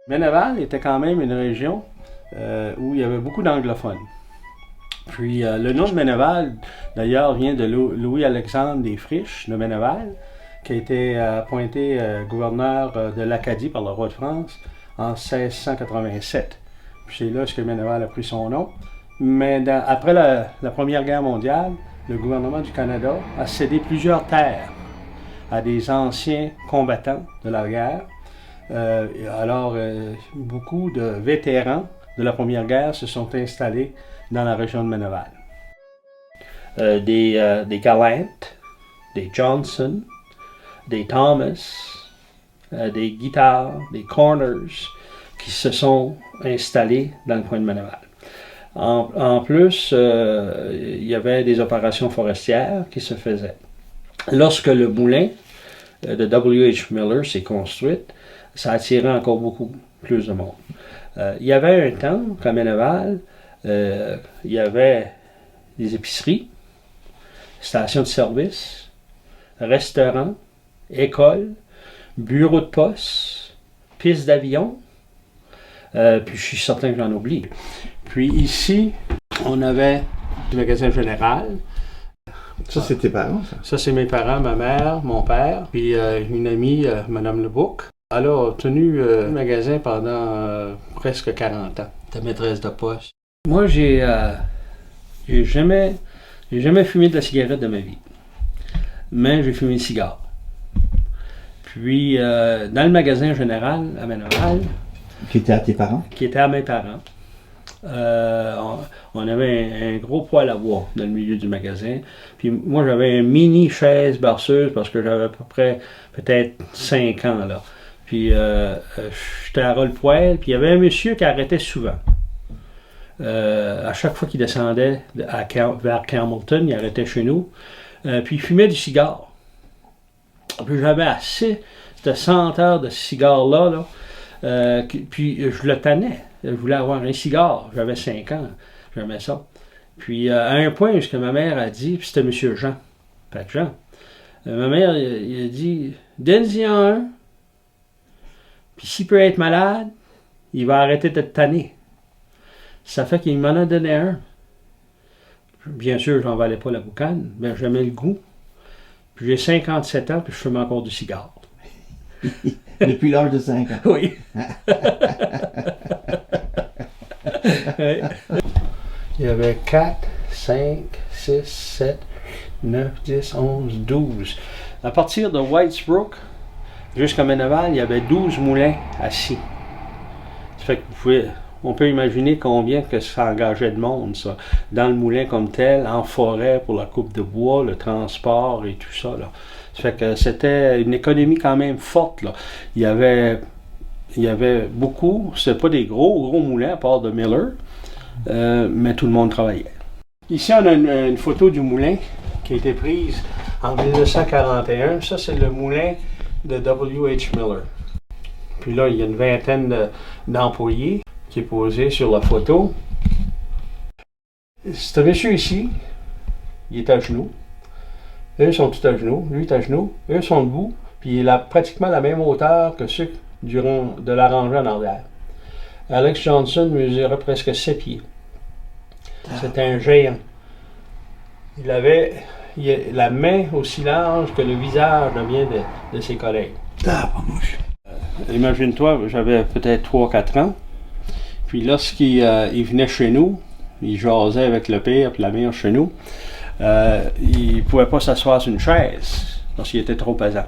Meneval était quand même une région où il y avait beaucoup d'anglophones. Puis le nom de Meneval, d'ailleurs, vient de Louis-Alexandre des Friches de Meneval, qui a été appointé gouverneur de l'Acadie par le roi de France en 1687. Puis c'est là que Meneval a pris son nom. Mais après la Première Guerre mondiale, le gouvernement du Canada a cédé plusieurs terres à des anciens combattants de la guerre. Beaucoup de vétérans de la Première Guerre se sont installés dans la région de Meneval. Des Gallant, des Johnson, des Thomas, des Guitard, des Corners, qui se sont installés dans le coin de Meneval. En plus, il y avait des opérations forestières qui se faisaient. Lorsque le moulin de W.H. Miller s'est construit, ça attirait encore beaucoup plus de monde. Il y avait un temps, qu'à Meneval, il y avait des épiceries, stations de service, restaurants, écoles, bureaux de poste, pistes d'avion, puis je suis certain que j'en oublie. Puis ici, on avait le magasin général. Ça, c'est tes parents, ça? Ça, c'est mes parents, ma mère, mon père, puis une amie, Madame Lebouc. Elle a tenu le magasin pendant presque 40 ans, de maîtresse de poste. Moi, j'ai jamais fumé de la cigarette de ma vie, mais j'ai fumé une cigare. Puis, dans le magasin général à Meneval, qui était à tes parents? Qui était à mes parents. On avait un gros poêle à bois dans le milieu du magasin. Puis moi, j'avais une mini chaise berceuse parce que j'avais à peu près peut-être 5 ans là. Puis j'étais à ras le poêle, puis il y avait un monsieur qui arrêtait souvent. À chaque fois qu'il descendait vers Campbellton, il arrêtait chez nous. Puis il fumait du cigare. Puis j'avais assez de senteur de cigare-là. Puis je le tannais. Je voulais avoir un cigare. J'avais 5 ans. J'aimais ça. Puis à un point, jusqu'à ma mère a dit, puis c'était M. Jean, pas de Jean. Ma mère, il a dit, donne-y un. Puis s'il peut être malade, il va arrêter de te tanner. Ça fait qu'il m'en a donné un. Bien sûr, j'en valais pas la boucane, mais j'aimais le goût. Puis j'ai 57 ans, puis je fume encore du cigare. Depuis l'âge de 5 ans. Oui. Il y avait 4, 5, 6, 7, 9, 10, 11, 12. À partir de Whitesbrook jusqu'à Meneval, il y avait 12 moulins assis. Ça fait que on peut imaginer combien que ça engageait de monde, ça. Dans le moulin comme tel, en forêt pour la coupe de bois, le transport et tout ça, là. Ça fait que c'était une économie quand même forte, là. Il y avait beaucoup, c'était pas des gros moulins à part de Miller, mais tout le monde travaillait. Ici, on a une photo du moulin qui a été prise en 1941. Ça, c'est le moulin de W.H. Miller. Puis là, il y a une vingtaine d'employés qui est posé sur la photo. Ce monsieur ici, il est à genoux. Eux sont tous à genoux. Lui est à genoux. Eux sont debout. Puis il a pratiquement la même hauteur que ceux de la rangée en arrière. Alex Johnson mesurait presque 7 pieds. C'était un géant. Il avait la main aussi large que le visage de bien de ses collègues. Imagine-toi, j'avais peut-être 3-4 ans. Puis lorsqu'il venait chez nous, il jasait avec le père et la mère chez nous, il ne pouvait pas s'asseoir sur une chaise parce qu'il était trop pesant.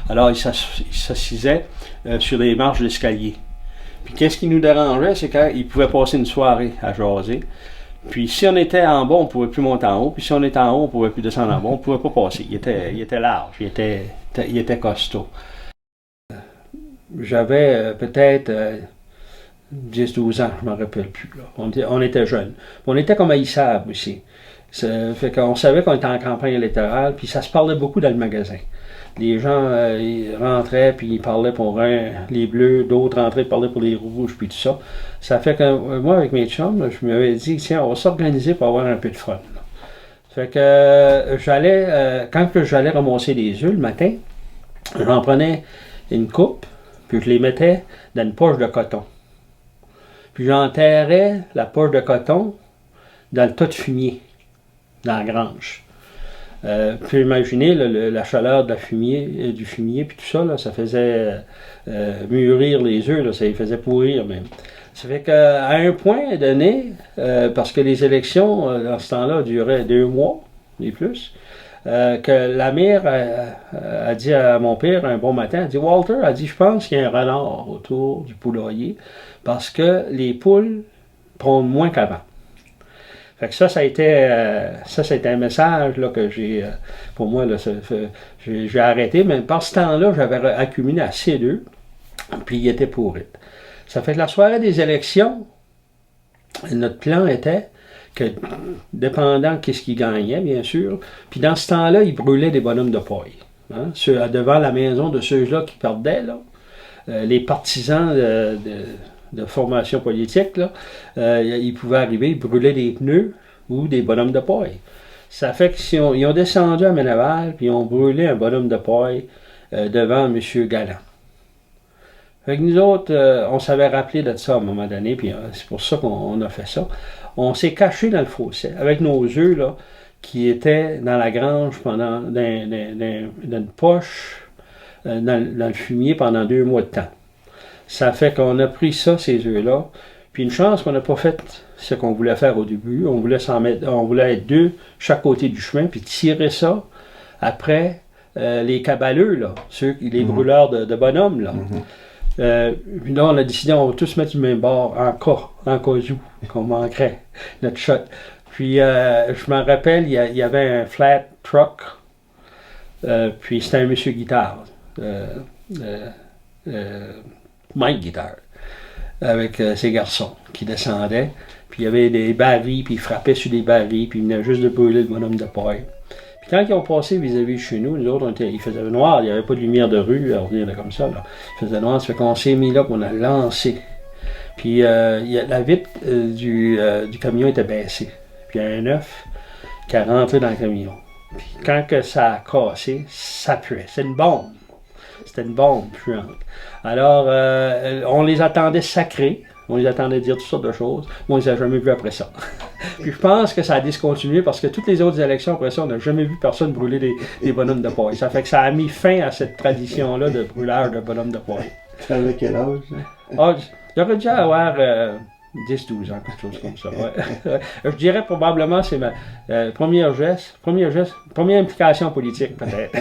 Alors il s'assisait sur les marches d'escalier. Puis qu'est-ce qui nous dérangeait, c'est qu'il pouvait passer une soirée à jaser. Puis si on était en bas, on ne pouvait plus monter en haut. Puis si on était en haut, on ne pouvait plus descendre en bas. On ne pouvait pas passer. Il était large, il était costaud. J'avais peut-être 10-12 ans, je ne m'en rappelle plus. Là. On était jeunes. On était comme haïssables aussi. Ça fait qu'on savait qu'on était en campagne électorale, puis ça se parlait beaucoup dans le magasin. Les gens ils rentraient, puis ils parlaient pour les bleus, d'autres rentraient, ils parlaient pour les rouges, puis tout ça. Ça fait que moi, avec mes chums, je m'avais dit, tiens, on va s'organiser pour avoir un peu de fun. Là. Ça fait que quand j'allais ramasser les œufs le matin, j'en prenais une coupe, puis je les mettais dans une poche de coton. Puis j'enterrais la poche de coton dans le tas de fumier, dans la grange. Puis imaginez la chaleur de du fumier, puis tout ça, là, ça faisait mûrir les œufs, là, ça les faisait pourrir même. Ça fait qu'à un point donné, parce que les élections, dans ce temps-là, duraient 2 mois, et plus, que la mère a dit à mon père un bon matin, elle dit « Walter, elle dit, je pense qu'il y a un renard autour du poulailler, parce que les poules pondent moins qu'avant. » Fait que ça a été un message là, que j'ai, pour moi, là, j'ai arrêté, mais par ce temps-là, j'avais accumulé assez d'œufs, puis il était pourri. Ça fait que la soirée des élections, notre plan était que, dépendant de ce qu'il gagnait, bien sûr, puis dans ce temps-là, il brûlait des bonhommes de paille. Hein, devant la maison de ceux-là qui perdaient, là, les partisans de formation politique, là, ils pouvaient arriver, ils brûlaient des pneus ou des bonhommes de paille. Ça fait qu'ils ont descendu à Meneval, puis ils ont brûlé un bonhomme de paille devant M. Galland. Fait que nous autres, on s'avait rappelé de ça à un moment donné, puis c'est pour ça qu'on a fait ça. On s'est caché dans le fossé, avec nos œufs, là, qui étaient dans la grange, dans une poche, dans le fumier pendant 2 mois de temps. Ça fait qu'on a pris ça, ces œufs-là. Puis une chance qu'on n'a pas fait ce qu'on voulait faire au début. On voulait être 2 chaque côté du chemin, puis tirer ça après les cabaleux, là, les brûleurs de bonhommes. Là. Puis là, on a décidé on va tous mettre du même bord, en cas où, qu'on manquerait notre shot. Puis je m'en rappelle, il y avait un flat truck, puis c'était un monsieur guitare. Mike Guitare, avec ses garçons qui descendaient, puis il y avait des barils, puis ils frappaient sur des barils, puis ils venaient juste de brûler le bonhomme de paille. Puis quand ils ont passé vis-à-vis de chez nous, nous autres, il faisait noir, il n'y avait pas de lumière de rue, on venait comme ça, là. Il faisait noir, ça fait qu'on s'est mis là, puis on a lancé. Puis la vitre du camion était baissée, puis il y a un œuf qui a rentré dans le camion. Puis quand que ça a cassé, ça puait, c'est une bombe. C'était une bombe puante. Alors, on les attendait sacrés. On les attendait dire toutes sortes de choses. Moi, on les a jamais vus après ça. Puis je pense que ça a discontinué parce que toutes les autres élections après ça, on n'a jamais vu personne brûler des bonhommes de paille. Ça fait que ça a mis fin à cette tradition-là de brûlage de bonhommes de paille. Tu avais quel âge? Ah, j'aurais dû avoir 10-12 ans, quelque chose comme ça. Ouais. Je dirais probablement c'est ma première implication politique, peut-être.